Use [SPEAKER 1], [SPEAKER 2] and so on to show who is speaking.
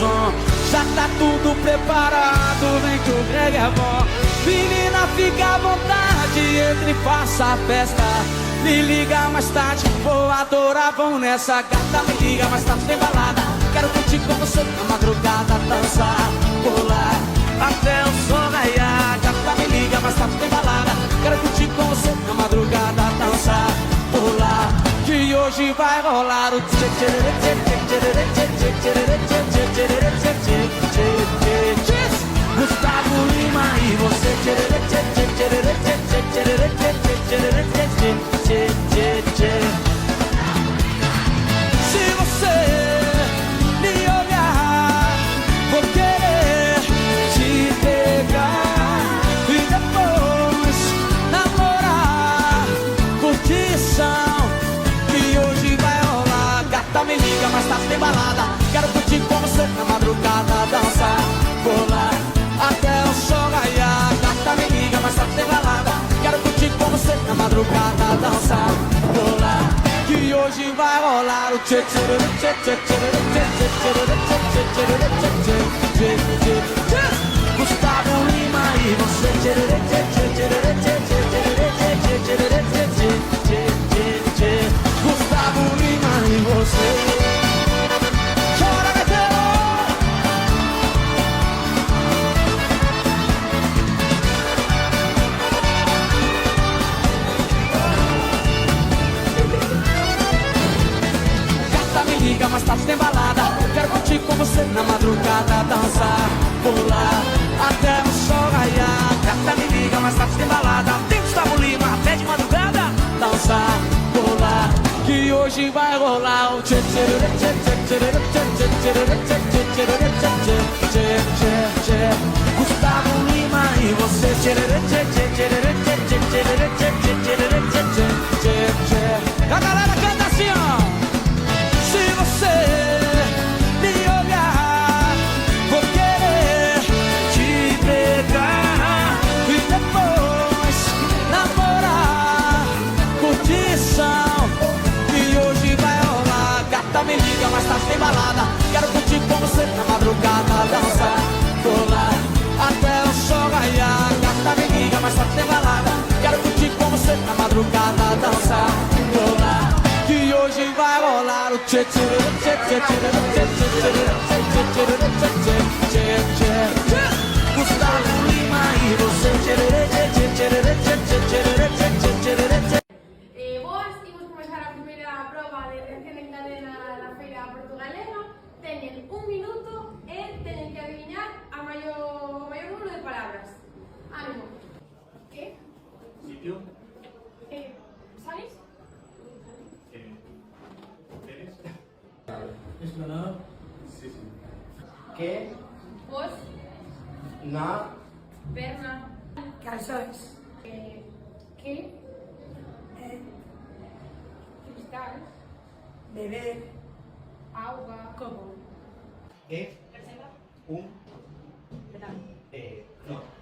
[SPEAKER 1] som. Já tá tudo preparado, vem que o Greg é bom. Menina, fica à vontade, entre e faça a festa. Me liga mais tarde, vou adorar, vão nessa. Gata, me liga mais tarde, tem balada. Quero curtir com você na madrugada, dançar, pular até o sol raiar. Gata, me liga mais tarde, tem balada. Quero curtir com você na madrugada, dançar, pular, que hoje vai rolar o tchê tchê tchê tchê tchê tchê tchê tchê tchê tchê. Gustavo Lima e você tchê tchê tchê tchê tchê tchê tchê tchê tchê tchê. Se você me olhar, vou querer te pegar e depois namorar, curtição, que hoje vai rolar. Gata, me liga, mais tarde tem balada. Quero curtir com você na madrugada, dançar, pular até o sol raiar. Gata, me liga, mais tarde tem balada. Quero curtir com você na madrugada, dançar, pular, que hoje vai rolar o tchê tchê tchê tchê tchê tchê tchê tchê. Gustavo Lima e você tchê tchê tchê tchê tchê tchê tchê tchê. Gustavo Lima e você. Chora, Betelo! Gata, me liga, mais tarde tem balada. Quero curtir com você na madrugada, dançar, pular até o sol raiar. Gata, me liga, mais tarde tem balada. Tem Gustavo Lima até de madrugada, dançar, pular, que hoje vai rolar o tchê tchê tchê tchê tchê tchê tchê tchê tchê tchê. Gustavo Lima e você tchê tchê tchê tchê tchê tchê tchê tchê tchê. A galera canta assim, ó. Se você me olhar, vou querer te pegar e depois namorar, curtição, que hoje vai rolar. Gata, me liga, mais tarde tem balada. Quero curtir com você na madrugada, dançar, pular até o sol raiar. Gata, me liga, mais tarde tem balada. Quero curtir com você na madrugada, dançar, pular, que hoje vai rolar o tchê tchê tchê tchê tchê tchê tchê tchê. Gustavo Lima e você tchê tchê tchê tchê tchê tchê tchê.
[SPEAKER 2] Vos imos comenzar a primeira proba de reacción en cadena da Feira Portugalera. Teñen un minuto e teñen que adivinar o maior número de palabras. Ánimo. ¿Qué?
[SPEAKER 3] Sitio.
[SPEAKER 2] ¿Sabes?
[SPEAKER 3] ¿Eres?
[SPEAKER 4] Esclanado.
[SPEAKER 3] Sí, sí.
[SPEAKER 4] ¿Qué?
[SPEAKER 2] Vos,
[SPEAKER 4] Na.
[SPEAKER 2] perna,
[SPEAKER 5] Calzones.
[SPEAKER 2] ¿qué? Cristal,
[SPEAKER 5] Beber.
[SPEAKER 2] agua,
[SPEAKER 5] Como.
[SPEAKER 4] Un.
[SPEAKER 5] Verano.
[SPEAKER 4] No.